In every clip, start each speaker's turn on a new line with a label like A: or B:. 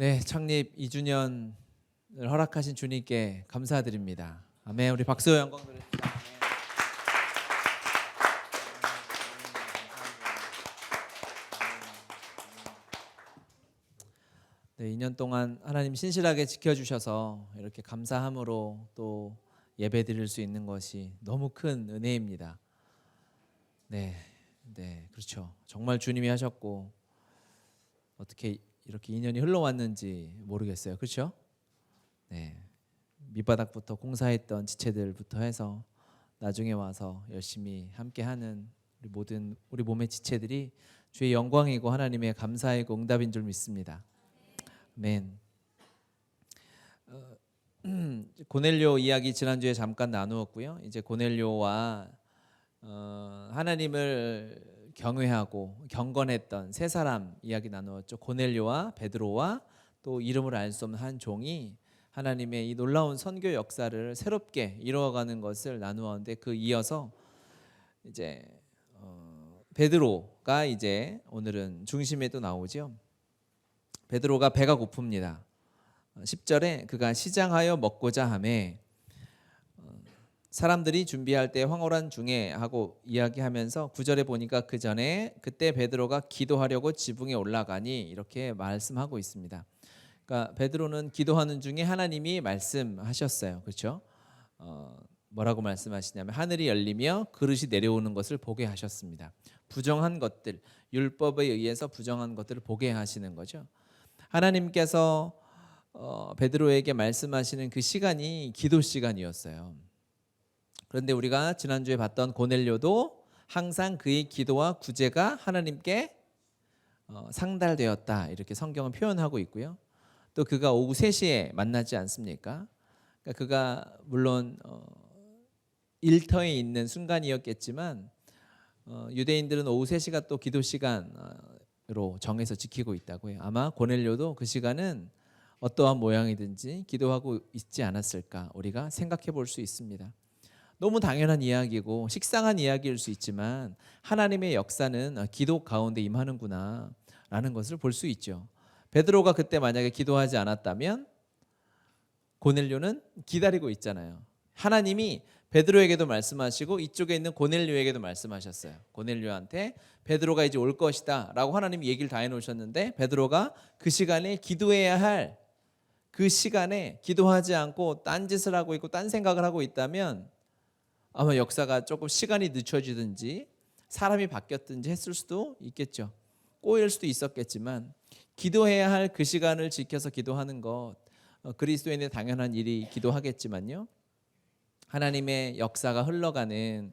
A: 네, 창립 2주년을 허락하신 주님께 감사드립니다. 아멘. 우리 박수 영광 드립니다. 네, 2년 동안 하나님 신실하게 지켜주셔서 이렇게 감사함으로 또 예배드릴 수 있는 것이 너무 큰 은혜입니다. 네, 그렇죠. 정말 주님이 하셨고 어떻게 이렇게 2년이 흘러왔는지 모르겠어요. 그렇죠? 네, 밑바닥부터 공사했던 지체들부터 해서 나중에 와서 열심히 함께하는 우리 몸의 지체들이 주의 영광이고 하나님의 감사이고 응답인 줄 믿습니다. 아멘. 고넬료 이야기 지난주에 잠깐 나누었고요. 이제 고넬료와 하나님을 경외하고 경건했던 세 사람 이야기 나누었죠. 고넬료와 베드로와 또 이름을 알 수 없는 한 종이 하나님의 이 놀라운 선교 역사를 새롭게 이루어가는 것을 나누었는데, 그 이어서 이제 베드로가 이제 오늘은 중심에 또 나오죠. 베드로가 배가 고픕니다. 10절에 그가 시장하여 먹고자 하매 사람들이 준비할 때 황홀한 중에 하고 이야기하면서 9절에 보니까 그때 베드로가 기도하려고 지붕에 올라가니 이렇게 말씀하고 있습니다. 그러니까 베드로는 기도하는 중에 하나님이 말씀하셨어요. 그렇죠? 뭐라고 말씀하시냐면 하늘이 열리며 그릇이 내려오는 것을 보게 하셨습니다. 부정한 것들, 율법에 의해서 부정한 것들을 보게 하시는 거죠. 하나님께서 베드로에게 말씀하시는 그 시간이 기도 시간이었어요. 그런데 우리가 지난주에 봤던 고넬료도 항상 그의 기도와 구제가 하나님께 상달되었다, 이렇게 성경은 표현하고 있고요. 또 그가 오후 3시에 만나지 않습니까? 그러니까 그가 물론 일터에 있는 순간이었겠지만 유대인들은 오후 3시가 또 기도 시간으로 정해서 지키고 있다고 해요. 아마 고넬료도 그 시간은 어떠한 모양이든지 기도하고 있지 않았을까, 우리가 생각해 볼 수 있습니다. 너무 당연한 이야기고 식상한 이야기일 수 있지만 하나님의 역사는 기도 가운데 임하는구나 라는 것을 볼 수 있죠. 베드로가 그때 만약에 기도하지 않았다면 고넬료는 기다리고 있잖아요. 하나님이 베드로에게도 말씀하시고 이쪽에 있는 고넬료에게도 말씀하셨어요. 고넬료한테 베드로가 이제 올 것이다 라고 하나님이 얘기를 다 해놓으셨는데, 베드로가 그 시간에 기도해야 할 그 시간에 기도하지 않고 딴짓을 하고 있고 딴 생각을 하고 있다면 아마 역사가 조금 시간이 늦춰지든지 사람이 바뀌었든지 했을 수도 있겠죠. 꼬일 수도 있었겠지만 기도해야 할 그 시간을 지켜서 기도하는 것, 그리스도인의 당연한 일이 기도하겠지만요, 하나님의 역사가 흘러가는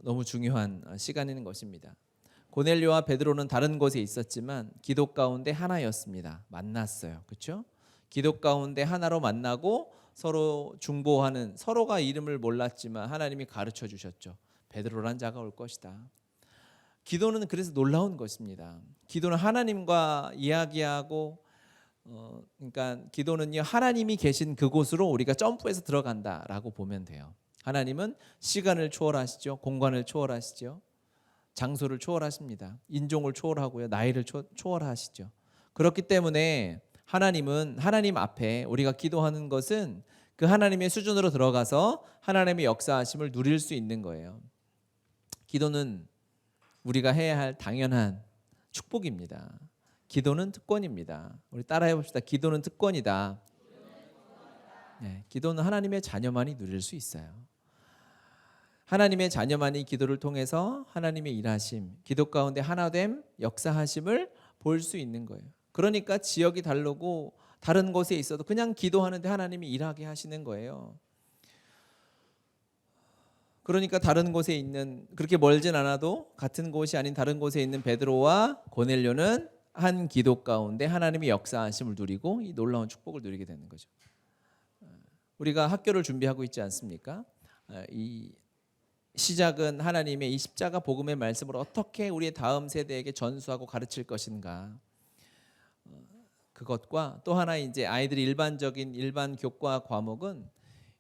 A: 너무 중요한 시간인 것입니다. 고넬료와 베드로는 다른 곳에 있었지만 기도 가운데 하나였습니다. 만났어요. 그렇죠? 기도 가운데 하나로 만나고 서로 중보하는, 서로가 이름을 몰랐지만 하나님이 가르쳐 주셨죠. 베드로란 자가 올 것이다. 기도는 그래서 놀라운 것입니다. 기도는 하나님과 이야기하고 그러니까 기도는요, 하나님이 계신 그곳으로 우리가 점프해서 들어간다라고 보면 돼요. 하나님은 시간을 초월하시죠. 공간을 초월하시죠. 장소를 초월하십니다. 인종을 초월하고요. 나이를 초월하시죠. 그렇기 때문에 하나님은, 하나님 앞에 우리가 기도하는 것은 그 하나님의 수준으로 들어가서 하나님의 역사하심을 누릴 수 있는 거예요. 기도는 우리가 해야 할 당연한 축복입니다. 기도는 특권입니다. 우리 따라해 봅시다. 기도는 특권이다. 네, 기도는 하나님의 자녀만이 누릴 수 있어요. 하나님의 자녀만이 기도를 통해서 하나님의 일하심, 기도 가운데 하나됨, 역사하심을 볼 수 있는 거예요. 그러니까 지역이 다르고 다른 곳에 있어도 그냥 기도하는데 하나님이 일하게 하시는 거예요. 그러니까 다른 곳에 있는, 그렇게 멀진 않아도 같은 곳이 아닌 다른 곳에 있는 베드로와 고넬료는 한 기도 가운데 하나님의 역사하심을 누리고 이 놀라운 축복을 누리게 되는 거죠. 우리가 학교를 준비하고 있지 않습니까? 이 시작은 하나님의 이 십자가 복음의 말씀을 어떻게 우리의 다음 세대에게 전수하고 가르칠 것인가, 그것과 또 하나 이제 아이들이 일반 교과 과목은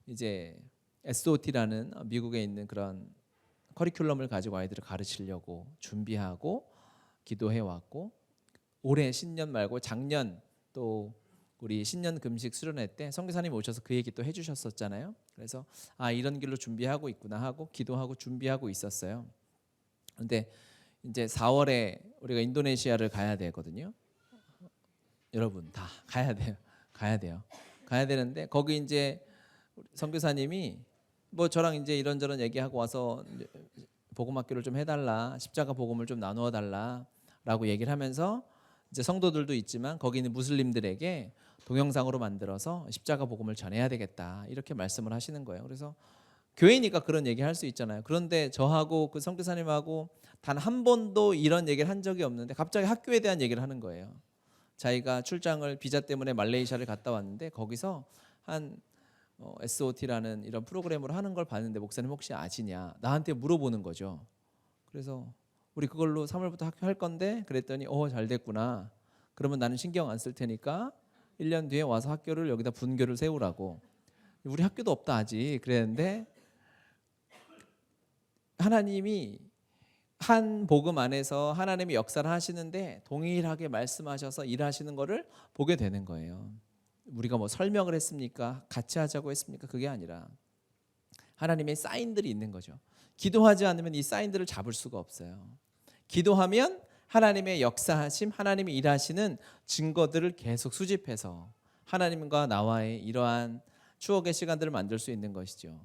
A: 이제 SOT라는 미국에 있는 그런 커리큘럼을 가지고 아이들을 가르치려고 준비하고 기도해 왔고, 올해 신년 말고 작년 또 우리 신년 금식 수련회 때 선교사님 오셔서 그 얘기 또 해주셨었잖아요. 그래서 이런 길로 준비하고 있구나 하고 기도하고 준비하고 있었어요. 그런데 이제 4월에 우리가 인도네시아를 가야 되거든요. 여러분 다 가야 돼요. 가야 되는데 거기 이제 선교사님이 뭐 저랑 이제 이런저런 얘기하고 와서 복음학교를 좀 해달라, 십자가 복음을 좀 나누어 달라라고 얘기를 하면서 이제 성도들도 있지만 거기 있는 무슬림들에게 동영상으로 만들어서 십자가 복음을 전해야 되겠다 이렇게 말씀을 하시는 거예요. 그래서 교회니까 그런 얘기 할 수 있잖아요. 그런데 저하고 그 선교사님하고 단 한 번도 이런 얘기를 한 적이 없는데 갑자기 학교에 대한 얘기를 하는 거예요. 자기가 출장을 비자 때문에 말레이시아를 갔다 왔는데 거기서 한 SOT라는 이런 프로그램으로 하는 걸 봤는데 목사님 혹시 아시냐 나한테 물어보는 거죠. 그래서 우리 그걸로 3월부터 학교 할 건데 그랬더니 잘 됐구나. 그러면 나는 신경 안 쓸 테니까 1년 뒤에 와서 학교를 여기다 분교를 세우라고. 우리 학교도 없다 아직 그랬는데 하나님이 한 복음 안에서 하나님이 역사를 하시는데 동일하게 말씀하셔서 일하시는 거를 보게 되는 거예요. 우리가 뭐 설명을 했습니까? 같이 하자고 했습니까? 그게 아니라 하나님의 사인들이 있는 거죠. 기도하지 않으면 이 사인들을 잡을 수가 없어요. 기도하면 하나님의 역사하심, 하나님이 일하시는 증거들을 계속 수집해서 하나님과 나와의 이러한 추억의 시간들을 만들 수 있는 것이죠.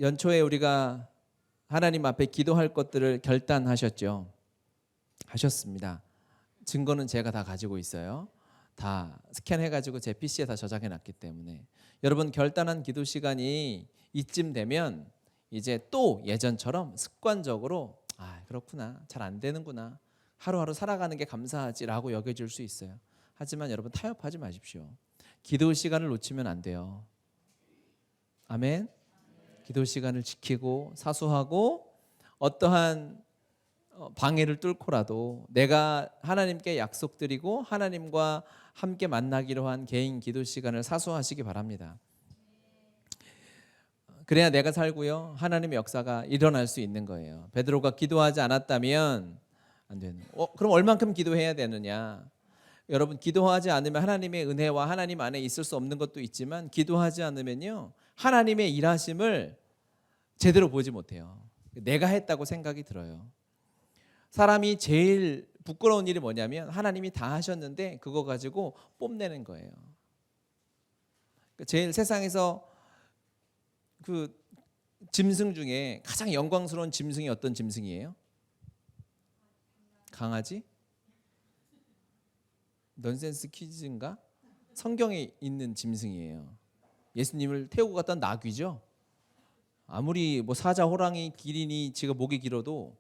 A: 연초에 우리가 하나님 앞에 기도할 것들을 결단하셨죠. 하셨습니다. 증거는 제가 다 가지고 있어요. 다 스캔해가지고 제 PC에 다 저장해놨기 때문에 여러분 결단한 기도 시간이 이쯤 되면 이제 또 예전처럼 습관적으로 그렇구나 잘 안 되는구나 하루하루 살아가는 게 감사하지라고 여겨질 수 있어요. 하지만 여러분 타협하지 마십시오. 기도 시간을 놓치면 안 돼요. 아멘. 기도 시간을 지키고 사수하고 어떠한 방해를 뚫고라도 내가 하나님께 약속드리고 하나님과 함께 만나기로 한 개인 기도 시간을 사수하시기 바랍니다. 그래야 내가 살고요 하나님의 역사가 일어날 수 있는 거예요. 베드로가 기도하지 않았다면 안 되는. 그럼 얼만큼 기도해야 되느냐? 여러분 기도하지 않으면 하나님의 은혜와 하나님 안에 있을 수 없는 것도 있지만 기도하지 않으면요 하나님의 일하심을 제대로 보지 못해요. 내가 했다고 생각이 들어요. 사람이 제일 부끄러운 일이 뭐냐면 하나님이 다 하셨는데 그거 가지고 뽐내는 거예요. 제일 세상에서 그 짐승 중에 가장 영광스러운 짐승이 어떤 짐승이에요? 강아지? 넌센스 퀴즈인가? 성경에 있는 짐승이에요. 예수님을 태우고 갔던 나귀죠. 아무리 뭐 사자, 호랑이, 기린이 지가 목이 길어도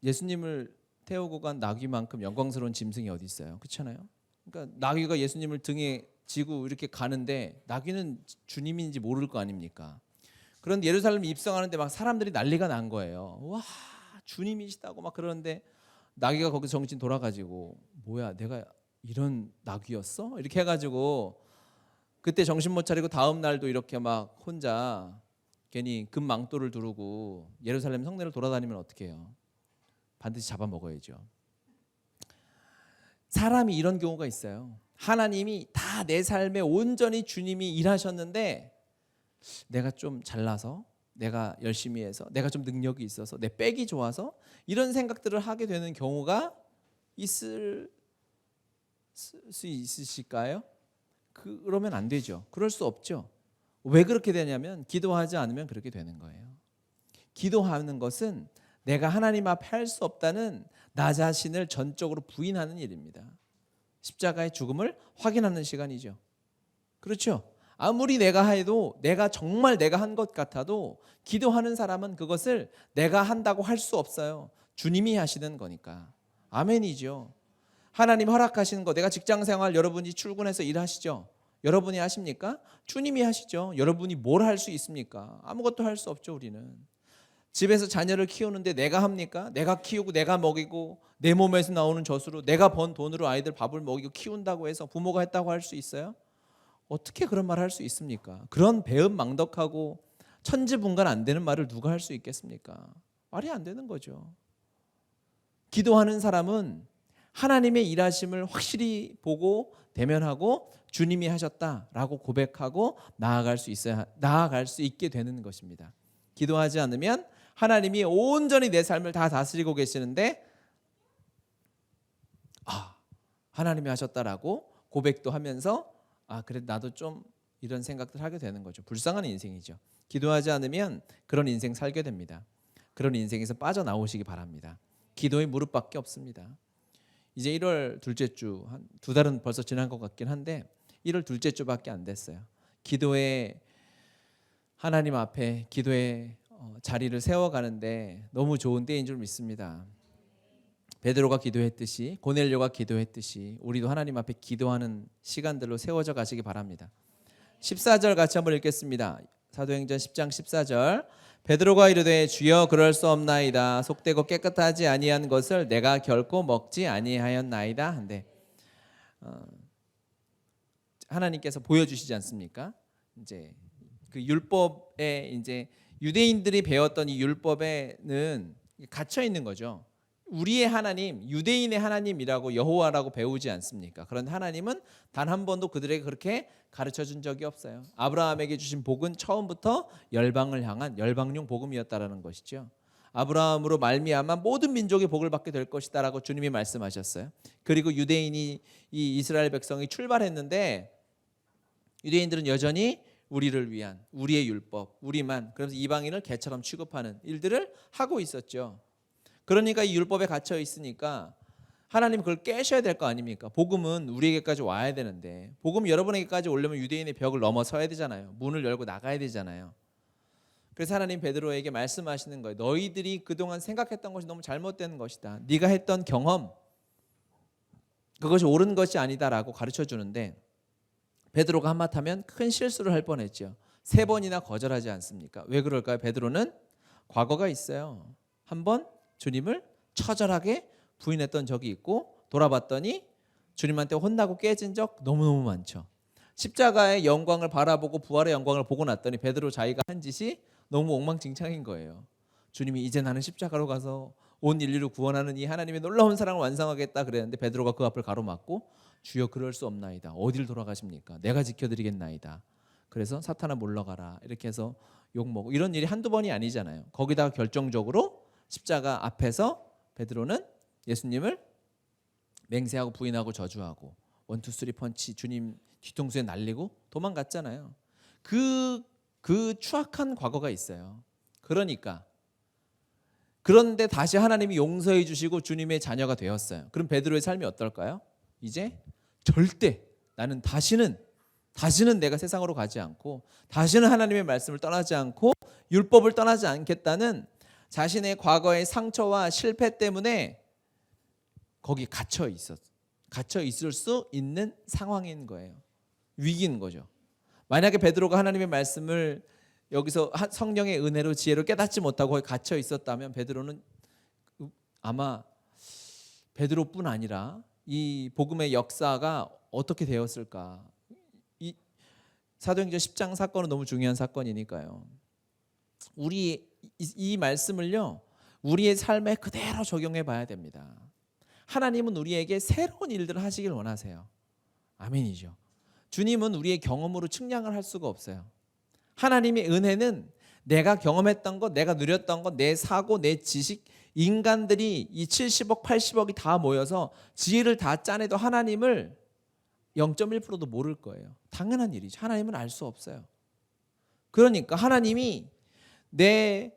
A: 예수님을 태우고 간 나귀만큼 영광스러운 짐승이 어디 있어요? 그렇잖아요. 그러니까 나귀가 예수님을 등에 지고 이렇게 가는데 나귀는 주님인지 모를 거 아닙니까? 그런데 예루살렘 입성하는데 막 사람들이 난리가 난 거예요. 와 주님이시다고 막 그러는데 나귀가 거기서 정신 돌아가지고 뭐야 내가 이런 나귀였어? 이렇게 해가지고 그때 정신 못 차리고 다음 날도 이렇게 막 혼자 괜히 금 망토를 두르고 예루살렘 성내를 돌아다니면 어떻게 해요? 반드시 잡아먹어야죠. 사람이 이런 경우가 있어요. 하나님이 다 내 삶에 온전히 주님이 일하셨는데 내가 좀 잘나서 내가 열심히 해서 내가 좀 능력이 있어서 내 백이 좋아서 이런 생각들을 하게 되는 경우가 있을 수 있으실까요? 그러면 안 되죠. 그럴 수 없죠. 왜 그렇게 되냐면 기도하지 않으면 그렇게 되는 거예요. 기도하는 것은 내가 하나님 앞에 할 수 없다는 나 자신을 전적으로 부인하는 일입니다. 십자가의 죽음을 확인하는 시간이죠. 그렇죠? 아무리 내가 해도 내가 정말 내가 한 것 같아도 기도하는 사람은 그것을 내가 한다고 할 수 없어요. 주님이 하시는 거니까. 아멘이죠. 하나님 허락하시는 거 내가 직장생활 여러분이 출근해서 일하시죠. 여러분이 하십니까? 주님이 하시죠. 여러분이 뭘 할 수 있습니까? 아무것도 할 수 없죠. 우리는. 집에서 자녀를 키우는데 내가 합니까? 내가 키우고 내가 먹이고 내 몸에서 나오는 젖으로 내가 번 돈으로 아이들 밥을 먹이고 키운다고 해서 부모가 했다고 할 수 있어요? 어떻게 그런 말 할 수 있습니까? 그런 배은망덕하고 천지분간 안 되는 말을 누가 할 수 있겠습니까? 말이 안 되는 거죠. 기도하는 사람은 하나님의 일하심을 확실히 보고 대면하고 주님이 하셨다라고 고백하고 나아갈 수 있게 되는 것입니다. 기도하지 않으면 하나님이 온전히 내 삶을 다 다스리고 계시는데 하나님이 하셨다라고 고백도 하면서 그래 나도 좀 이런 생각들 하게 되는 거죠. 불쌍한 인생이죠. 기도하지 않으면 그런 인생 살게 됩니다. 그런 인생에서 빠져나오시기 바랍니다. 기도의 무릎밖에 없습니다. 이제 1월 둘째 주, 한 2달은 벌써 지난 것 같긴 한데 1월 둘째 주밖에 안 됐어요. 기도의 하나님 앞에 기도의 자리를 세워가는데 너무 좋은 때인 줄 믿습니다. 베드로가 기도했듯이 고넬료가 기도했듯이 우리도 하나님 앞에 기도하는 시간들로 세워져 가시기 바랍니다. 14절 같이 한번 읽겠습니다. 사도행전 10장 14절 베드로가 이르되 주여 그럴 수 없나이다. 속되고 깨끗하지 아니한 것을 내가 결코 먹지 아니하였나이다 한데 하나님께서 보여주시지 않습니까? 이제 그 율법에 이제 유대인들이 배웠던 이 율법에는 갇혀 있는 거죠. 우리의 하나님, 유대인의 하나님이라고 여호와라고 배우지 않습니까? 그런데 하나님은 단 한 번도 그들에게 그렇게 가르쳐 준 적이 없어요. 아브라함에게 주신 복은 처음부터 열방을 향한 열방용 복음이었다라는 것이죠. 아브라함으로 말미암아 모든 민족이 복을 받게 될 것이다라고 주님이 말씀하셨어요. 그리고 유대인이 이 이스라엘 백성이 출발했는데 유대인들은 여전히 우리를 위한 우리의 율법, 우리만 그래서 이방인을 개처럼 취급하는 일들을 하고 있었죠. 그러니까 이 율법에 갇혀 있으니까 하나님 그걸 깨셔야 될 거 아닙니까? 복음은 우리에게까지 와야 되는데 복음이 여러분에게까지 오려면 유대인의 벽을 넘어서야 되잖아요. 문을 열고 나가야 되잖아요. 그래서 하나님 베드로에게 말씀하시는 거예요. 너희들이 그동안 생각했던 것이 너무 잘못된 것이다. 네가 했던 경험 그것이 옳은 것이 아니다라고 가르쳐 주는데 베드로가 한마디하면 큰 실수를 할 뻔했죠. 3번이나 거절하지 않습니까? 왜 그럴까요? 베드로는 과거가 있어요. 한번 주님을 처절하게 부인했던 적이 있고 돌아봤더니 주님한테 혼나고 깨진 적 너무너무 많죠. 십자가의 영광을 바라보고 부활의 영광을 보고 났더니 베드로 자기가 한 짓이 너무 엉망진창인 거예요. 주님이 이제 나는 십자가로 가서 온 인류를 구원하는 이 하나님의 놀라운 사랑을 완성하겠다 그랬는데 베드로가 그 앞을 가로막고 주여 그럴 수 없나이다. 어딜 돌아가십니까? 내가 지켜드리겠나이다. 그래서 사탄아 물러가라 이렇게 해서 욕먹고 이런 일이 한두 번이 아니잖아요. 거기다가 결정적으로 십자가 앞에서 베드로는 예수님을 맹세하고 부인하고 저주하고 1, 2, 3 펀치 주님 뒤통수에 날리고 도망갔잖아요. 그 추악한 과거가 있어요. 그런데 다시 하나님이 용서해 주시고 주님의 자녀가 되었어요. 그럼 베드로의 삶이 어떨까요? 이제 절대 나는 다시는 내가 세상으로 가지 않고 다시는 하나님의 말씀을 떠나지 않고 율법을 떠나지 않겠다는 자신의 과거의 상처와 실패 때문에 거기 갇혀 있을 수 있는 상황인 거예요. 위기인 거죠. 만약에 베드로가 하나님의 말씀을 여기서 성령의 은혜로 지혜로 깨닫지 못하고 거기 갇혀 있었다면 베드로는 아마 베드로뿐 아니라 이 복음의 역사가 어떻게 되었을까? 이 사도행전 10장 사건은 너무 중요한 사건이니까요. 우리 이 말씀을요 우리의 삶에 그대로 적용해 봐야 됩니다. 하나님은 우리에게 새로운 일들을 하시길 원하세요. 아멘이죠. 주님은 우리의 경험으로 측량을 할 수가 없어요. 하나님의 은혜는 내가 경험했던 것, 내가 누렸던 것, 내 사고, 내 지식, 인간들이 이 70억, 80억이 다 모여서 지혜를 다 짜내도 하나님을 0.1%도 모를 거예요. 당연한 일이죠. 하나님은 알 수 없어요. 그러니까 하나님이 내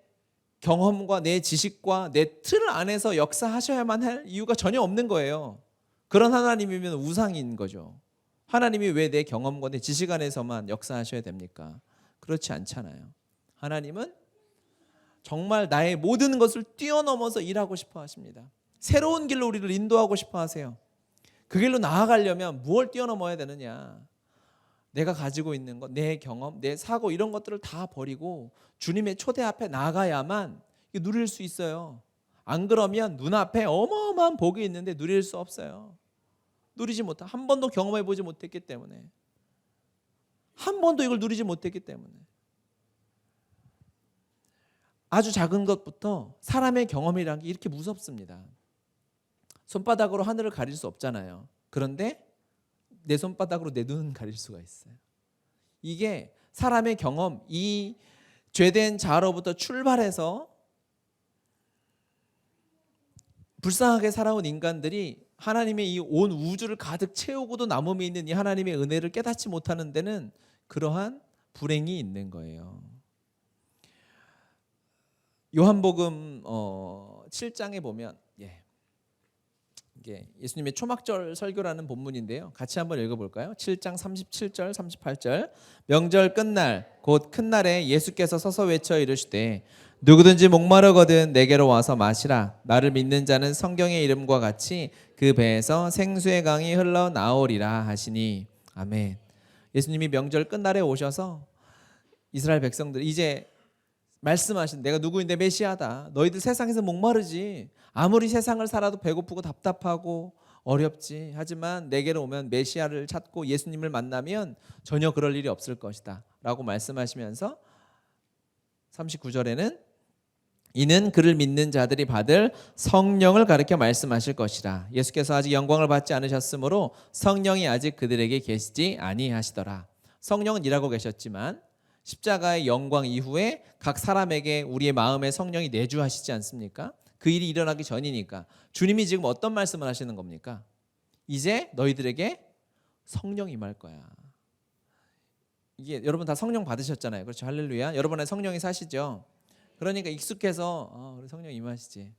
A: 경험과 내 지식과 내 틀 안에서 역사하셔야만 할 이유가 전혀 없는 거예요. 그런 하나님이면 우상인 거죠. 하나님이 왜 내 경험과 내 지식 안에서만 역사하셔야 됩니까? 그렇지 않잖아요. 하나님은 정말 나의 모든 것을 뛰어넘어서 일하고 싶어 하십니다. 새로운 길로 우리를 인도하고 싶어 하세요. 그 길로 나아가려면 무엇을 뛰어넘어야 되느냐? 내가 가지고 있는 것, 내 경험, 내 사고 이런 것들을 다 버리고 주님의 초대 앞에 나가야만 누릴 수 있어요. 안 그러면 눈앞에 어마어마한 복이 있는데 누릴 수 없어요. 누리지 못하. 한 번도 경험해 보지 못했기 때문에. 한 번도 이걸 누리지 못했기 때문에. 아주 작은 것부터 사람의 경험이라는 게 이렇게 무섭습니다. 손바닥으로 하늘을 가릴 수 없잖아요. 그런데 내 손바닥으로 내 눈은 가릴 수가 있어요. 이게 사람의 경험, 이 죄된 자로부터 출발해서 불쌍하게 살아온 인간들이 하나님의 이 온 우주를 가득 채우고도 남음이 있는 이 하나님의 은혜를 깨닫지 못하는 데는 그러한 불행이 있는 거예요. 요한복음 7장에 보면 이게 예수님의 초막절 설교라는 본문인데요. 같이 한번 읽어볼까요? 7장 37절 38절. 명절 끝날 곧 큰 날에 예수께서 서서 외쳐 이르시되 누구든지 목마르거든 내게로 와서 마시라. 나를 믿는 자는 성경의 이름과 같이 그 배에서 생수의 강이 흘러나오리라 하시니. 아멘. 예수님이 명절 끝날에 오셔서 이스라엘 백성들 이제 말씀하신 내가 누구인데 메시아다. 너희들 세상에서 목마르지. 아무리 세상을 살아도 배고프고 답답하고 어렵지. 하지만 내게로 오면 메시아를 찾고 예수님을 만나면 전혀 그럴 일이 없을 것이다 라고 말씀하시면서 39절에는 이는 그를 믿는 자들이 받을 성령을 가리켜 말씀하실 것이라. 예수께서 아직 영광을 받지 않으셨으므로 성령이 아직 그들에게 계시지 아니하시더라. 성령은 일하고 계셨지만 십자가의 영광 이후에 각 사람에게 우리의 마음에 성령이 내주하시지 않습니까? 그 일이 일어나기 전이니까 주님이 지금 어떤 말씀을 하시는 겁니까? 이제 너희들에게 성령이 임할 거야. 이게 여러분 다 성령 받으셨잖아요. 그렇죠? 할렐루야. 여러분의 성령이 사시죠. 그러니까 익숙해서 우리 성령 임하시지.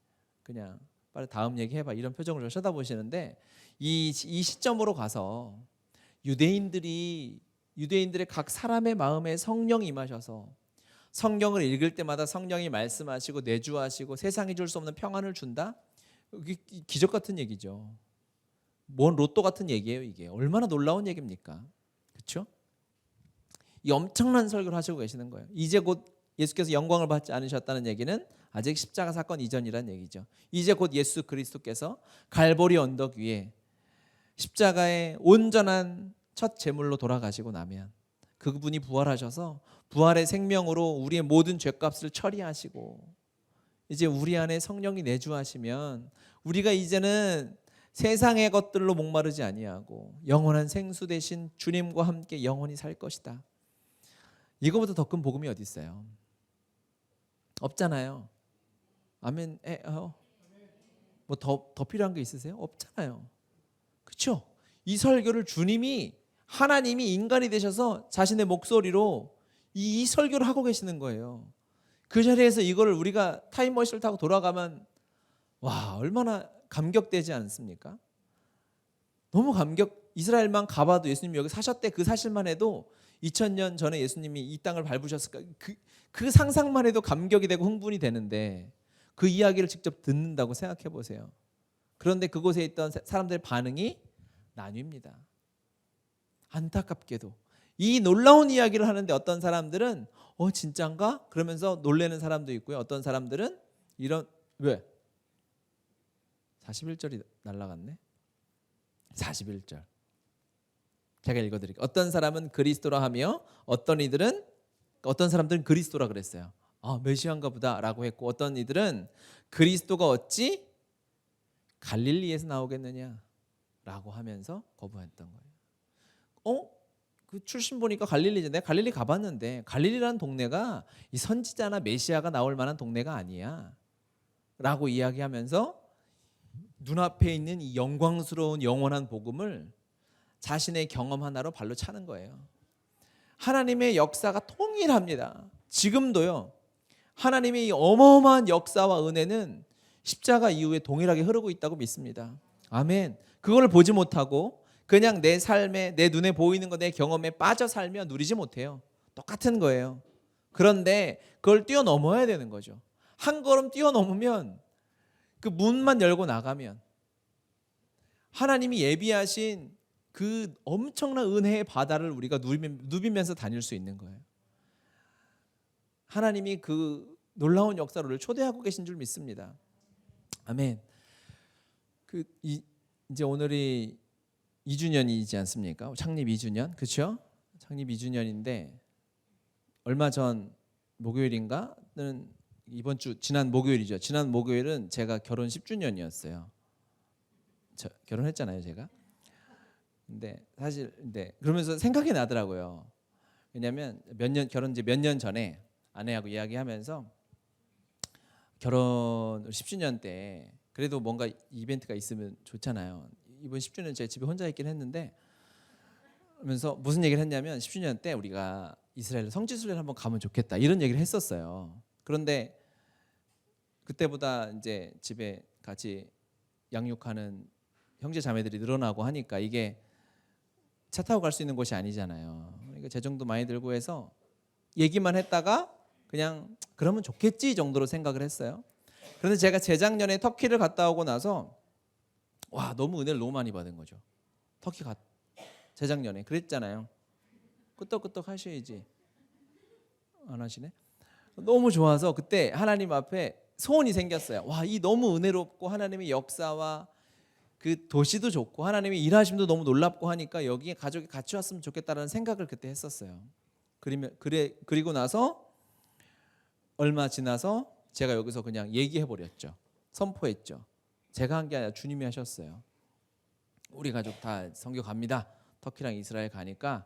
A: 그냥 빨리 다음 얘기해봐. 이런 표정으로 쳐다보시는데 이 시점으로 가서 유대인들의 각 사람의 마음에 성령이 임하셔서 성경을 읽을 때마다 성령이 말씀하시고 내주하시고 세상이 줄 수 없는 평안을 준다? 이게 기적 같은 얘기죠. 뭔 로또 같은 얘기예요. 이게 얼마나 놀라운 얘기입니까? 그렇죠? 이 엄청난 설교를 하시고 계시는 거예요. 이제 곧 예수께서 영광을 받지 않으셨다는 얘기는 아직 십자가 사건 이전이라는 얘기죠. 이제 곧 예수 그리스도께서 갈보리 언덕 위에 십자가의 온전한 첫 제물로 돌아가시고 나면 그분이 부활하셔서 부활의 생명으로 우리의 모든 죄값을 처리하시고 이제 우리 안에 성령이 내주하시면 우리가 이제는 세상의 것들로 목마르지 아니하고 영원한 생수 대신 주님과 함께 영원히 살 것이다. 이거보다 더 큰 복음이 어디 있어요? 없잖아요. 아멘. 뭐 더 필요한 게 있으세요? 없잖아요. 그렇죠? 이 설교를 주님이 하나님이 인간이 되셔서 자신의 목소리로 이 설교를 하고 계시는 거예요. 그 자리에서 이거를 우리가 타임머신을 타고 돌아가면 와 얼마나 감격되지 않습니까? 너무 이스라엘만 가봐도 예수님이 여기 사셨대 그 사실만 해도 2000년 전에 예수님이 이 땅을 밟으셨을까 그 상상만 해도 감격이 되고 흥분이 되는데 그 이야기를 직접 듣는다고 생각해 보세요. 그런데 그곳에 있던 사람들의 반응이 나뉩니다. 안타깝게도 이 놀라운 이야기를 하는데 어떤 사람들은 진짠가? 그러면서 놀라는 사람도 있고요. 어떤 사람들은 왜? 41절이 날라갔네. 41절 제가 읽어드릴게요. 어떤 사람은 그리스도라 하며 어떤 사람들은 그리스도라 그랬어요. 메시아인가 보다 라고 했고 어떤 이들은 그리스도가 어찌 갈릴리에서 나오겠느냐 라고 하면서 거부했던 거예요. 그 출신 보니까 갈릴리죠. 내가 갈릴리 가봤는데 갈릴리라는 동네가 이 선지자나 메시아가 나올 만한 동네가 아니야 라고 이야기하면서 눈앞에 있는 이 영광스러운 영원한 복음을 자신의 경험 하나로 발로 차는 거예요. 하나님의 역사가 통일합니다. 지금도요. 하나님의 이 어마어마한 역사와 은혜는 십자가 이후에 동일하게 흐르고 있다고 믿습니다. 아멘. 그걸 보지 못하고 그냥 내 삶에 내 눈에 보이는 거 내 경험에 빠져 살면 누리지 못해요. 똑같은 거예요. 그런데 그걸 뛰어넘어야 되는 거죠. 한 걸음 뛰어넘으면 그 문만 열고 나가면 하나님이 예비하신 그 엄청난 은혜의 바다를 우리가 누비면서 다닐 수 있는 거예요. 하나님이 그 놀라운 역사를 우리를 초대하고 계신 줄 믿습니다. 아멘. 이제 오늘이 2주년이지 않습니까? 창립 2주년, 그렇죠? 창립 2주년인데 얼마 전 목요일인가는 지난 목요일이죠. 지난 목요일은 제가 결혼 10주년이었어요. 결혼했잖아요, 제가. 근데 사실 그러면서 생각이 나더라고요. 왜냐하면 결혼 이제 몇 년 전에 아내하고 이야기하면서 결혼 10주년 때 그래도 뭔가 이벤트가 있으면 좋잖아요. 이번 10주년 제가 집에 혼자 있긴 했는데 그러면서 무슨 얘기를 했냐면 10주년 때 우리가 이스라엘 성지순례를 한번 가면 좋겠다 이런 얘기를 했었어요. 그런데 그때보다 이제 집에 같이 양육하는 형제 자매들이 늘어나고 하니까 이게 차 타고 갈 수 있는 곳이 아니잖아요. 그러니까 재정도 많이 들고 해서 얘기만 했다가 그냥 그러면 좋겠지 정도로 생각을 했어요. 그런데 제가 재작년에 터키를 갔다 오고 나서 와 너무 은혜를 너무 많이 받은 거죠. 재작년에 그랬잖아요. 끄떡끄떡 하셔야지. 안 하시네. 너무 좋아서 그때 하나님 앞에 소원이 생겼어요. 와, 이 너무 은혜롭고 하나님의 역사와 그 도시도 좋고 하나님의 일하심도 너무 놀랍고 하니까 여기에 가족이 같이 왔으면 좋겠다라는 생각을 그때 했었어요. 그리고 나서 얼마 지나서 제가 여기서 그냥 얘기해 버렸죠. 선포했죠. 제가 한 게 아니라 주님이 하셨어요. 우리 가족 다 선교 갑니다. 터키랑 이스라엘 가니까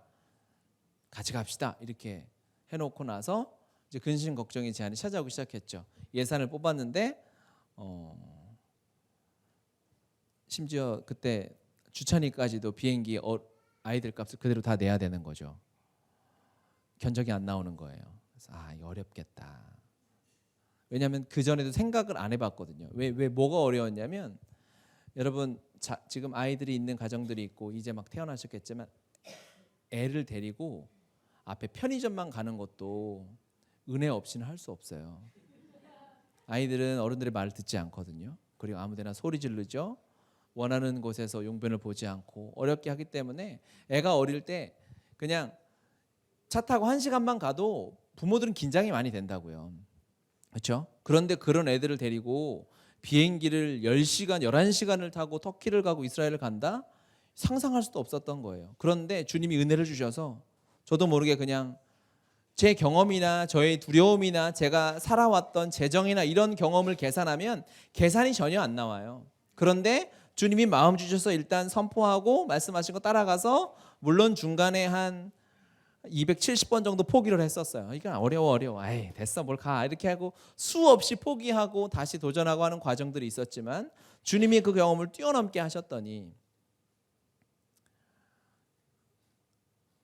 A: 같이 갑시다. 이렇게 해놓고 나서 이제 근심 걱정의 제한이 찾아오기 시작했죠. 예산을 뽑았는데 심지어 그때 주차니까지도 비행기 아이들 값을 그대로 다 내야 되는 거죠. 견적이 안 나오는 거예요. 그래서 이거 어렵겠다. 왜냐하면 그 전에도 생각을 안 해봤거든요. 왜 뭐가 어려웠냐면 여러분 지금 아이들이 있는 가정들이 있고 이제 막 태어나셨겠지만 애를 데리고 앞에 편의점만 가는 것도 은혜 없이는 할 수 없어요. 아이들은 어른들의 말을 듣지 않거든요. 그리고 아무데나 소리 지르죠. 원하는 곳에서 용변을 보지 않고 어렵게 하기 때문에 애가 어릴 때 그냥 차 타고 1시간만 가도 부모들은 긴장이 많이 된다고요. 그렇죠? 그런데 그런 애들을 데리고 비행기를 10시간, 11시간을 타고 터키를 가고 이스라엘을 간다? 상상할 수도 없었던 거예요. 그런데 주님이 은혜를 주셔서 저도 모르게 그냥 제 경험이나 저의 두려움이나 제가 살아왔던 재정이나 이런 경험을 계산하면 계산이 전혀 안 나와요. 그런데 주님이 마음 주셔서 일단 선포하고 말씀하신 거 따라가서 물론 중간에 한 270번 정도 포기를 했었어요. 이게 어려워. 에이, 됐어, 뭘 가. 이렇게 하고 수없이 포기하고 다시 도전하고 하는 과정들이 있었지만 주님이 그 경험을 뛰어넘게 하셨더니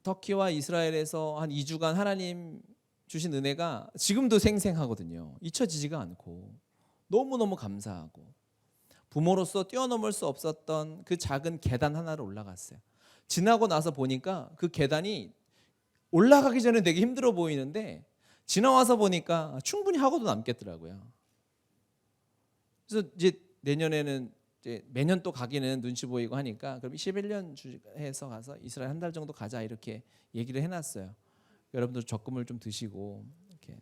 A: 터키와 이스라엘에서 한 2주간 하나님 주신 은혜가 지금도 생생하거든요. 잊혀지지가 않고 너무너무 감사하고 부모로서 뛰어넘을 수 없었던 그 작은 계단 하나를 올라갔어요. 지나고 나서 보니까 그 계단이 올라가기 전에 되게 힘들어 보이는데 지나와서 보니까 충분히 하고도 남겠더라고요. 그래서 이제 내년에는 이제 매년 또 가기는 눈치 보이고 하니까 그럼 11년 해서 가서 이스라엘 한 달 정도 가자 이렇게 얘기를 해놨어요. 여러분들 적금을 좀 드시고 이렇게.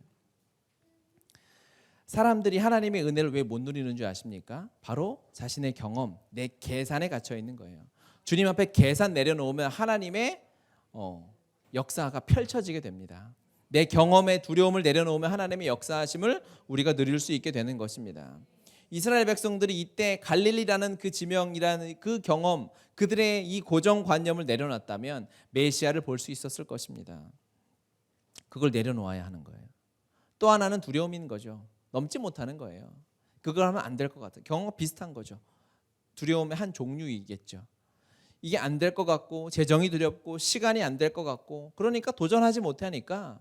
A: 사람들이 하나님의 은혜를 왜 못 누리는 줄 아십니까? 바로 자신의 경험, 내 계산에 갇혀 있는 거예요. 주님 앞에 계산 내려놓으면 하나님의 역사가 펼쳐지게 됩니다. 내 경험의 두려움을 내려놓으면 하나님의 역사하심을 우리가 누릴 수 있게 되는 것입니다. 이스라엘 백성들이 이때 갈릴리라는 그 지명이라는 그 경험, 그들의 이 고정관념을 내려놨다면 메시아를 볼 수 있었을 것입니다. 그걸 내려놓아야 하는 거예요. 또 하나는 두려움인 거죠. 넘지 못하는 거예요. 그걸 하면 안 될 것 같아요. 경험과 비슷한 거죠. 두려움의 한 종류이겠죠. 이게 안 될 것 같고 재정이 두렵고 시간이 안 될 것 같고 그러니까 도전하지 못하니까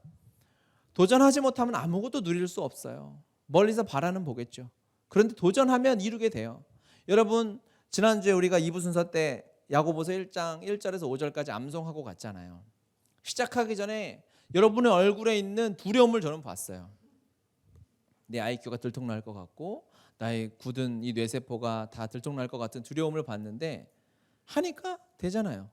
A: 도전하지 못하면 아무것도 누릴 수 없어요. 멀리서 바라는 보겠죠. 그런데 도전하면 이루게 돼요. 여러분 지난주에 우리가 2부 순서 때 야고보서 1장 1절에서 5절까지 암송하고 갔잖아요. 시작하기 전에 여러분의 얼굴에 있는 두려움을 저는 봤어요. 내 IQ가 들통날 것 같고 나의 굳은 이 뇌세포가 다 들통날 것 같은 두려움을 봤는데 하니까 되잖아요.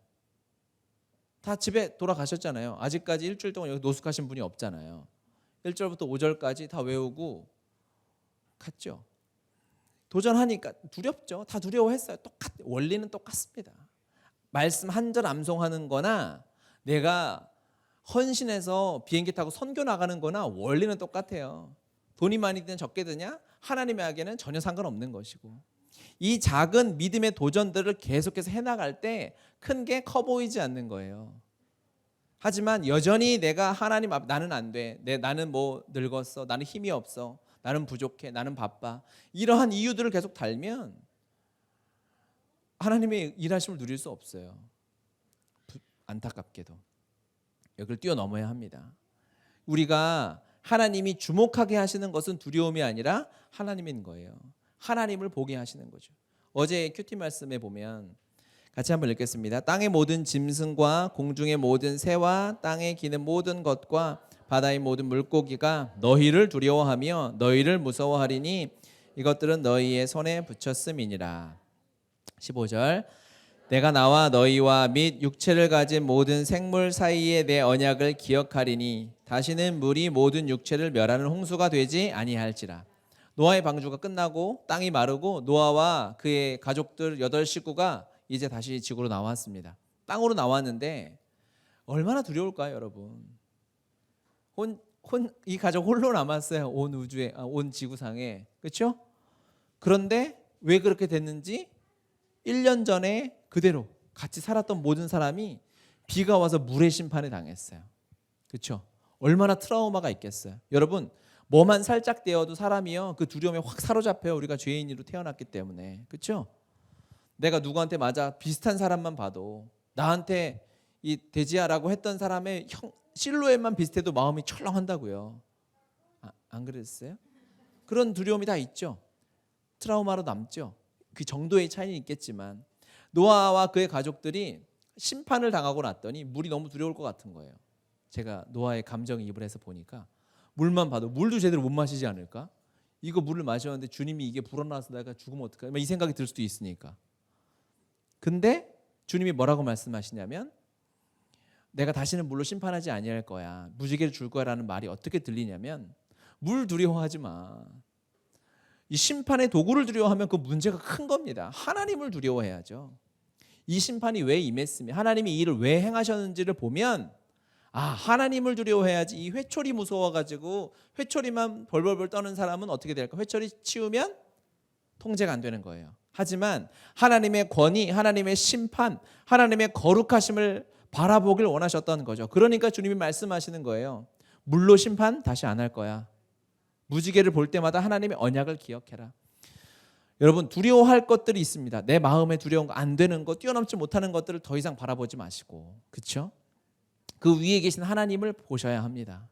A: 다 집에 돌아가셨잖아요. 아직까지 일주일 동안 여기 노숙하신 분이 없잖아요. 1절부터 5절까지 다 외우고 갔죠. 도전하니까 두렵죠. 다 두려워했어요. 원리는 똑같습니다. 말씀 한 절 암송하는 거나 내가 헌신해서 비행기 타고 선교 나가는 거나 원리는 똑같아요. 돈이 많이 드냐 적게 드냐 하나님에게는 전혀 상관없는 것이고 이 작은 믿음의 도전들을 계속해서 해나갈 때 큰 게 커 보이지 않는 거예요. 하지만 여전히 내가 하나님 앞 나는 안 돼. 나는 뭐 늙었어. 나는 힘이 없어. 나는 부족해. 나는 바빠. 이러한 이유들을 계속 달면 하나님의 일하심을 누릴 수 없어요. 안타깝게도. 여기를 뛰어넘어야 합니다. 우리가 하나님이 주목하게 하시는 것은 두려움이 아니라 하나님인 거예요. 하나님을 보게 하시는 거죠. 어제 큐티 말씀에 보면 같이 한번 읽겠습니다. 땅의 모든 짐승과 공중의 모든 새와 땅에 기는 모든 것과 바다의 모든 물고기가 너희를 두려워하며 너희를 무서워하리니 이것들은 너희의 손에 붙였음이니라. 15절 내가 나와 너희와 및 육체를 가진 모든 생물 사이에 내 언약을 기억하리니 다시는 물이 모든 육체를 멸하는 홍수가 되지 아니할지라. 노아의 방주가 끝나고 땅이 마르고 노아와 그의 가족들 8식구가 이제 다시 지구로 나왔습니다. 땅으로 나왔는데 얼마나 두려울까요, 여러분? 이 가족 홀로 남았어요. 온 우주에, 온 지구상에. 그렇죠? 그런데 왜 그렇게 됐는지 1년 전에 그대로 같이 살았던 모든 사람이 비가 와서 물의 심판에 당했어요. 그렇죠? 얼마나 트라우마가 있겠어요. 여러분, 뭐만 살짝 되어도 사람이요 그 두려움에 확 사로잡혀요. 우리가 죄인으로 태어났기 때문에. 그렇죠? 내가 누구한테 맞아 비슷한 사람만 봐도 나한테 이 돼지야라고 했던 사람의 실루엣만 비슷해도 마음이 철렁한다고요. 안 그랬어요? 그런 두려움이 다 있죠. 트라우마로 남죠. 그 정도의 차이는 있겠지만 노아와 그의 가족들이 심판을 당하고 났더니 물이 너무 두려울 것 같은 거예요. 제가 노아의 감정이입을 해서 보니까 물만 봐도 물도 제대로 못 마시지 않을까? 이거 물을 마셨는데 주님이 이게 불어나서 내가 죽으면 어떡하지? 이 생각이 들 수도 있으니까. 근데 주님이 뭐라고 말씀하시냐면 내가 다시는 물로 심판하지 아니할 거야. 무지개를 줄 거야라는 말이 어떻게 들리냐면 물 두려워하지 마. 이 심판의 도구를 두려워하면 그 문제가 큰 겁니다. 하나님을 두려워해야죠. 이 심판이 왜 임했으며 하나님이 이 일을 왜 행하셨는지를 보면 하나님을 두려워해야지. 이 회초리 무서워가지고 회초리만 벌벌벌 떠는 사람은 어떻게 될까? 회초리 치우면 통제가 안 되는 거예요. 하지만 하나님의 권위, 하나님의 심판, 하나님의 거룩하심을 바라보길 원하셨던 거죠. 그러니까 주님이 말씀하시는 거예요. 물로 심판 다시 안 할 거야. 무지개를 볼 때마다 하나님의 언약을 기억해라. 여러분, 두려워할 것들이 있습니다. 내 마음에 두려운 거, 안 되는 거, 뛰어넘지 못하는 것들을 더 이상 바라보지 마시고, 그렇죠? 그 위에 계신 하나님을 보셔야 합니다.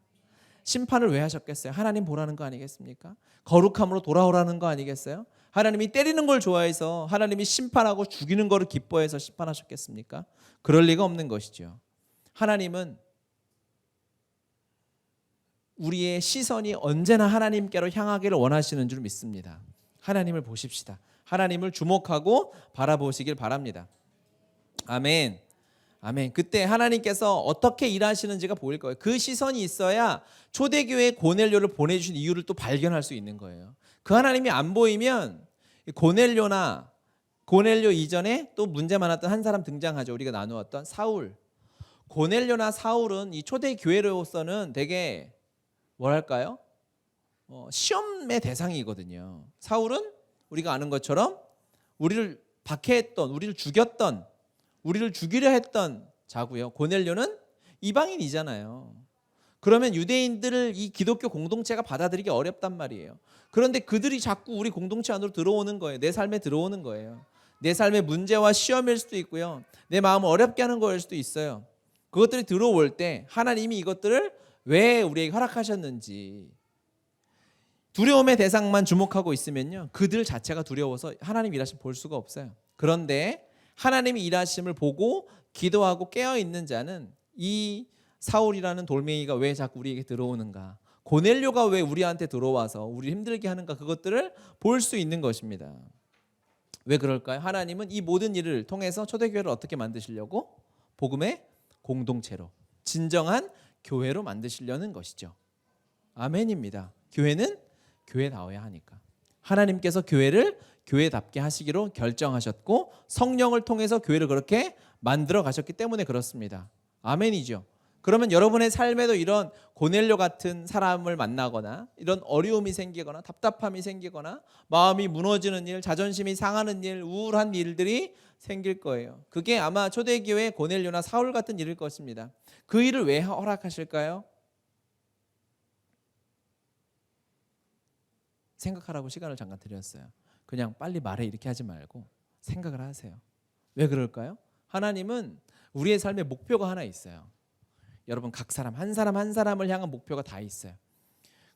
A: 심판을 왜 하셨겠어요? 하나님 보라는 거 아니겠습니까? 거룩함으로 돌아오라는 거 아니겠어요? 하나님이 때리는 걸 좋아해서 하나님이 심판하고 죽이는 거를 기뻐해서 심판하셨겠습니까? 그럴 리가 없는 것이죠. 하나님은 우리의 시선이 언제나 하나님께로 향하기를 원하시는 줄 믿습니다. 하나님을 보십시다. 하나님을 주목하고 바라보시길 바랍니다. 아멘. 아멘. 그때 하나님께서 어떻게 일하시는지가 보일 거예요. 그 시선이 있어야 초대교회 고넬료를 보내주신 이유를 또 발견할 수 있는 거예요. 그 하나님이 안 보이면 고넬료 이전에 또 문제 많았던 한 사람 등장하죠. 우리가 나누었던 사울. 고넬료나 사울은 이 초대교회로서는 되게 뭐랄까요? 시험의 대상이거든요. 사울은 우리가 아는 것처럼 우리를 박해했던, 우리를 죽였던, 우리를 죽이려 했던 자고요. 고넬료는 이방인이잖아요. 그러면 유대인들을 이 기독교 공동체가 받아들이기 어렵단 말이에요. 그런데 그들이 자꾸 우리 공동체 안으로 들어오는 거예요. 내 삶에 들어오는 거예요. 내 삶의 문제와 시험일 수도 있고요. 내 마음을 어렵게 하는 거일 수도 있어요. 그것들이 들어올 때 하나님이 이것들을 왜 우리에게 허락하셨는지, 두려움의 대상만 주목하고 있으면요, 그들 자체가 두려워서 하나님 일하심 볼 수가 없어요. 그런데 하나님이 일하심을 보고 기도하고 깨어있는 자는 이 사울이라는 돌멩이가 왜 자꾸 우리에게 들어오는가, 고넬료가 왜 우리한테 들어와서 우리 힘들게 하는가, 그것들을 볼 수 있는 것입니다. 왜 그럴까요? 하나님은 이 모든 일을 통해서 초대교회를 어떻게 만드시려고? 복음의 공동체로, 진정한 교회로 만드시려는 것이죠. 아멘입니다. 교회는 교회다워야 하니까. 하나님께서 교회를 교회답게 하시기로 결정하셨고 성령을 통해서 교회를 그렇게 만들어 가셨기 때문에 그렇습니다. 아멘이죠. 그러면 여러분의 삶에도 이런 고넬료 같은 사람을 만나거나 이런 어려움이 생기거나 답답함이 생기거나 마음이 무너지는 일, 자존심이 상하는 일, 우울한 일들이 생길 거예요. 그게 아마 초대교회 고넬료나 사울 같은 일일 것입니다. 그 일을 왜 허락하실까요? 생각하라고 시간을 잠깐 드렸어요. 그냥 빨리 말해 이렇게 하지 말고 생각을 하세요. 왜 그럴까요? 하나님은 우리의 삶에 목표가 하나 있어요. 여러분 각 사람 한 사람을 향한 목표가 다 있어요.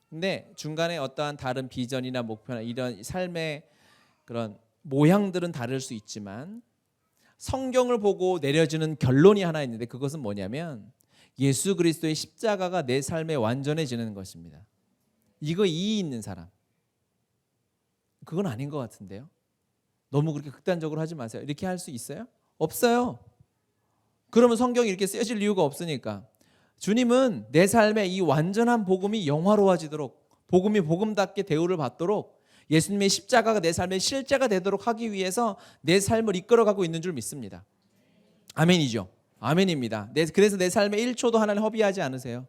A: 근데 중간에 어떠한 다른 비전이나 목표나 이런 삶의 그런 모양들은 다를 수 있지만 성경을 보고 내려지는 결론이 하나 있는데 그것은 뭐냐면 예수 그리스도의 십자가가 내 삶에 완전해지는 것입니다. 이거 이의 있는 사람. 그건 아닌 것 같은데요. 너무 그렇게 극단적으로 하지 마세요. 이렇게 할 수 있어요? 없어요. 그러면 성경이 이렇게 쓰여질 이유가 없으니까. 주님은 내 삶에 이 완전한 복음이 영화로워지도록 복음이 복음답게 대우를 받도록 예수님의 십자가가 내 삶의 실제가 되도록 하기 위해서 내 삶을 이끌어가고 있는 줄 믿습니다. 아멘이죠. 아멘입니다. 그래서 내 삶에 1초도 하나님 허비하지 않으세요.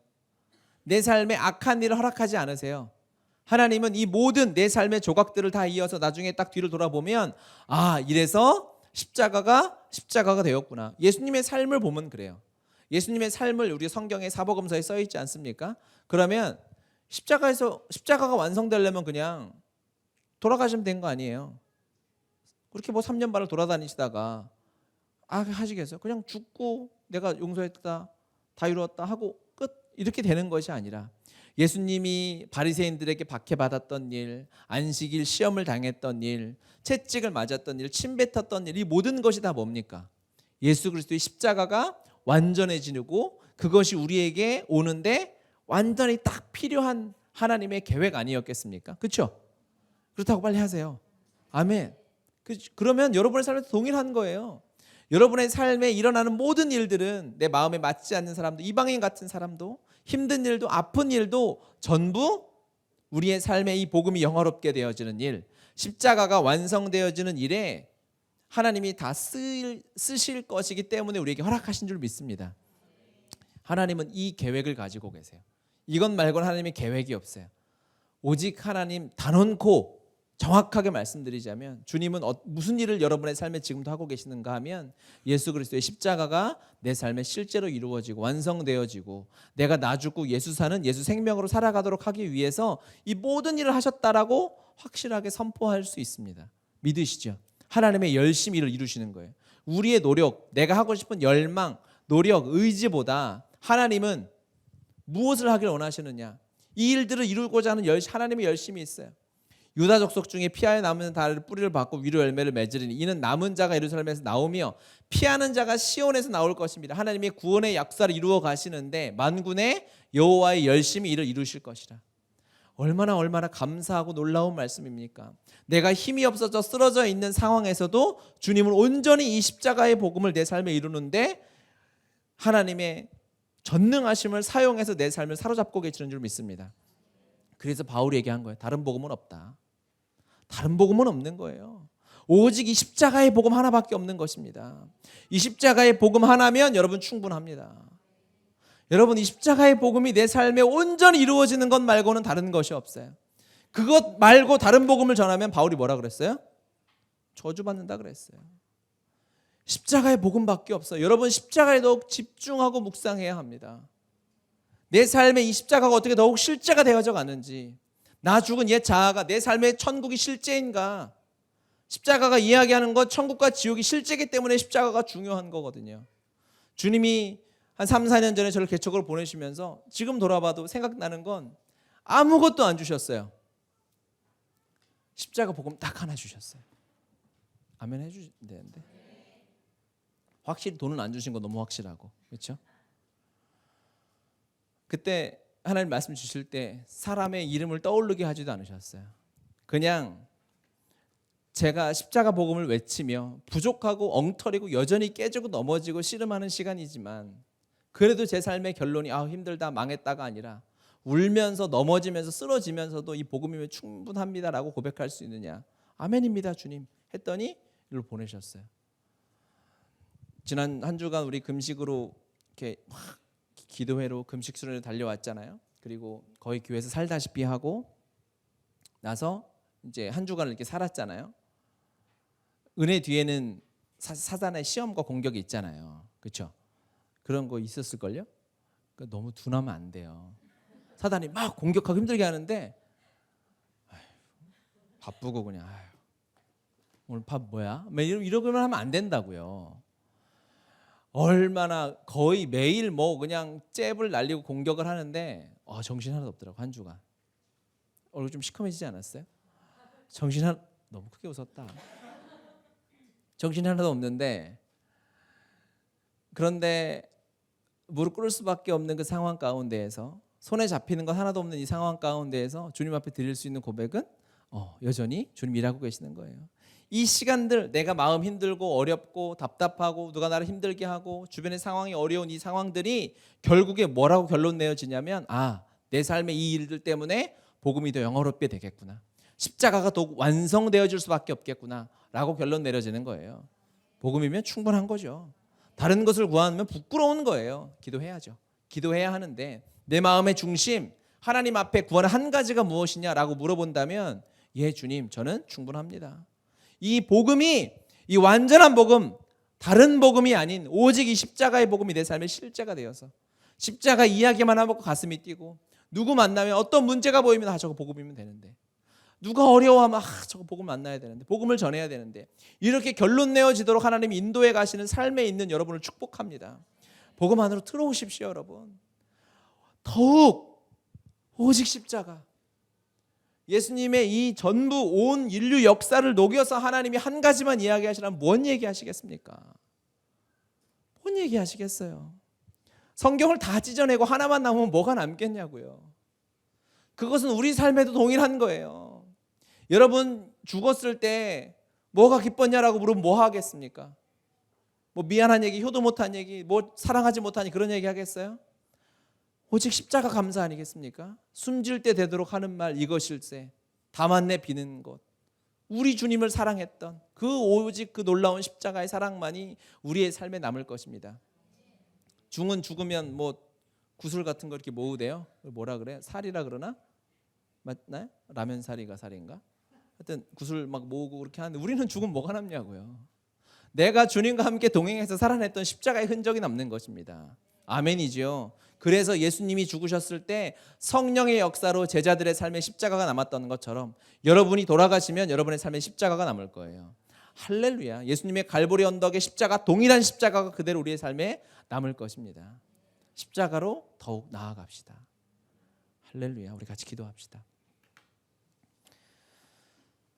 A: 내 삶에 악한 일을 허락하지 않으세요. 하나님은 이 모든 내 삶의 조각들을 다 이어서 나중에 딱 뒤를 돌아보면 이래서 십자가가 되었구나. 예수님의 삶을 보면 그래요. 예수님의 삶을 우리 성경의 사복음서에 써 있지 않습니까? 그러면 십자가가 완성되려면 그냥 돌아가시면 된 거 아니에요. 그렇게 뭐 3년 반을 돌아다니시다가 하시겠어요? 그냥 죽고 내가 용서했다, 다 이루었다 하고 끝 이렇게 되는 것이 아니라 예수님이 바리새인들에게 박해받았던 일, 안식일 시험을 당했던 일, 채찍을 맞았던 일, 침 뱉었던 일, 이 모든 것이 다 뭡니까? 예수 그리스도의 십자가가 완전해지고 그것이 우리에게 오는데 완전히 딱 필요한 하나님의 계획 아니었겠습니까? 그렇죠? 그렇다고 빨리 하세요. 아멘. 그러면 여러분의 삶에 동일한 거예요. 여러분의 삶에 일어나는 모든 일들은 내 마음에 맞지 않는 사람도, 이방인 같은 사람도, 힘든 일도, 아픈 일도 전부 우리의 삶에 이 복음이 영화롭게 되어지는 일, 십자가가 완성되어지는 일에 하나님이 다 쓰실 것이기 때문에 우리에게 허락하신 줄 믿습니다. 하나님은 이 계획을 가지고 계세요. 이것 말고는 하나님의 계획이 없어요. 오직 하나님 단언코 정확하게 말씀드리자면 주님은 무슨 일을 여러분의 삶에 지금도 하고 계시는가 하면 예수 그리스도의 십자가가 내 삶에 실제로 이루어지고 완성되어지고 내가 나 죽고 예수 사는 예수 생명으로 살아가도록 하기 위해서 이 모든 일을 하셨다라고 확실하게 선포할 수 있습니다. 믿으시죠? 하나님의 열심히 일을 이루시는 거예요. 우리의 노력, 내가 하고 싶은 열망, 노력, 의지보다 하나님은 무엇을 하길 원하시느냐, 이 일들을 이루고자 하는 하나님의 열심이 있어요. 유다 족속 중에 피하여 남은 자를 뿌리를 받고 위로 열매를 맺으리니 이는 남은 자가 예루살렘에서 나오며 피하는 자가 시온에서 나올 것입니다. 하나님의 구원의 약속을 이루어 가시는데 만군의 여호와의 열심히 일을 이루실 것이라. 얼마나 감사하고 놀라운 말씀입니까? 내가 힘이 없어져 쓰러져 있는 상황에서도 주님은 온전히 이 십자가의 복음을 내 삶에 이루는데 하나님의 전능하심을 사용해서 내 삶을 사로잡고 계시는 줄 믿습니다. 그래서 바울이 얘기한 거예요. 다른 복음은 없다. 다른 복음은 없는 거예요. 오직 이 십자가의 복음 하나밖에 없는 것입니다. 이 십자가의 복음 하나면 여러분 충분합니다. 여러분 이 십자가의 복음이 내 삶에 온전히 이루어지는 것 말고는 다른 것이 없어요. 그것 말고 다른 복음을 전하면 바울이 뭐라 그랬어요? 저주받는다 그랬어요. 십자가의 복음밖에 없어요. 여러분 십자가에 더욱 집중하고 묵상해야 합니다. 내 삶에 이 십자가가 어떻게 더욱 실제가 되어져 가는지, 나 죽은 옛 자아가 내 삶의 천국이 실제인가. 십자가가 이야기하는 것 천국과 지옥이 실제이기 때문에 십자가가 중요한 거거든요. 주님이 한 3, 4년 전에 저를 개척으로 보내시면서 지금 돌아봐도 생각나는 건 아무것도 안 주셨어요. 십자가 복음 딱 하나 주셨어요. 아멘 해주셔야 되는데. 확실히 돈은 안 주신 거 너무 확실하고, 그렇죠? 그때 하나님 말씀 주실 때 사람의 이름을 떠오르게 하지도 않으셨어요. 그냥 제가 십자가 복음을 외치며 부족하고 엉터리고 여전히 깨지고 넘어지고 씨름하는 시간이지만 그래도 제 삶의 결론이 힘들다 망했다가 아니라 울면서 넘어지면서 쓰러지면서도 이 복음이면 충분합니다라고 고백할 수 있느냐. 아멘입니다 주님 했더니 이를 보내셨어요. 지난 한 주간 우리 금식으로 이렇게 막 기도회로 금식수련회로 달려왔잖아요. 그리고 거의 교회에서 살다시피 하고 나서 이제 한 주간을 이렇게 살았잖아요. 은혜 뒤에는 사단의 시험과 공격이 있잖아요. 그렇죠? 그런 거 있었을걸요? 그러니까 너무 둔하면 안 돼요. 사단이 막 공격하고 힘들게 하는데 바쁘고 그냥 오늘 밥 뭐야? 이러고만 하면 안 된다고요. 얼마나 거의 매일 뭐 그냥 잽을 날리고 공격을 하는데 정신 하나도 없더라고. 한 주간 얼굴 좀 시커매지지 않았어요? 너무 크게 웃었다. 정신 하나도 없는데, 그런데 무릎 꿇을 수밖에 없는 그 상황 가운데에서, 손에 잡히는 것 하나도 없는 이 상황 가운데에서 주님 앞에 드릴 수 있는 고백은 여전히 주님 일하고 계시는 거예요. 이 시간들, 내가 마음 힘들고 어렵고 답답하고 누가 나를 힘들게 하고 주변의 상황이 어려운 이 상황들이 결국에 뭐라고 결론 내어지냐면, 내 삶의 이 일들 때문에 복음이 더 영화롭게 되겠구나, 십자가가 더욱 완성되어질 수밖에 없겠구나 라고 결론 내려지는 거예요. 복음이면 충분한 거죠. 다른 것을 구하면 부끄러운 거예요. 기도해야죠. 기도해야 하는데 내 마음의 중심, 하나님 앞에 구하는 한 가지가 무엇이냐라고 물어본다면, 예 주님, 저는 충분합니다. 이 복음이, 이 완전한 복음, 다른 복음이 아닌 오직 이 십자가의 복음이 내 삶의 실제가 되어서 십자가 이야기만 하고 가슴이 뛰고, 누구 만나면 어떤 문제가 보이면 저거 복음이면 되는데, 누가 어려워하면 저거 복음 만나야 되는데, 복음을 전해야 되는데, 이렇게 결론 내어지도록 하나님이 인도해 가시는 삶에 있는 여러분을 축복합니다. 복음 안으로 들어오십시오. 여러분, 더욱 오직 십자가, 예수님의 이 전부 온 인류 역사를 녹여서 하나님이 한 가지만 이야기하시라면 뭔 얘기하시겠습니까? 뭔 얘기하시겠어요? 성경을 다 찢어내고 하나만 남으면 뭐가 남겠냐고요. 그것은 우리 삶에도 동일한 거예요. 여러분 죽었을 때 뭐가 기뻤냐라고 물으면 뭐 하겠습니까? 뭐 미안한 얘기, 효도 못한 얘기, 뭐 사랑하지 못하니 그런 얘기 하겠어요? 오직 십자가 감사 아니겠습니까? 숨질 때 되도록 하는 말 이것일세, 다만 내 비는 것. 우리 주님을 사랑했던 그 오직 그 놀라운 십자가의 사랑만이 우리의 삶에 남을 것입니다. 중은 죽으면 뭐 구슬 같은 거 이렇게 모으대요. 뭐라 그래? 살이라 그러나? 맞나요? 라면 살이가 살인가? 하여튼 구슬 막 모으고 그렇게 하는데, 우리는 죽으면 뭐가 남냐고요. 내가 주님과 함께 동행해서 살아냈던 십자가의 흔적이 남는 것입니다. 아멘이죠. 그래서 예수님이 죽으셨을 때 성령의 역사로 제자들의 삶에 십자가가 남았던 것처럼, 여러분이 돌아가시면 여러분의 삶에 십자가가 남을 거예요. 할렐루야. 예수님의 갈보리 언덕의 십자가, 동일한 십자가가 그대로 우리의 삶에 남을 것입니다. 십자가로 더욱 나아갑시다. 할렐루야. 우리 같이 기도합시다.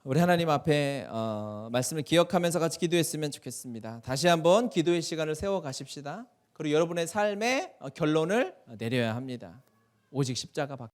A: 우리 하나님 앞에 말씀을 기억하면서 같이 기도했으면 좋겠습니다. 다시 한번 기도의 시간을 세워 가십시다. 그리고 여러분의 삶의 결론을 내려야 합니다. 오직 십자가 밖에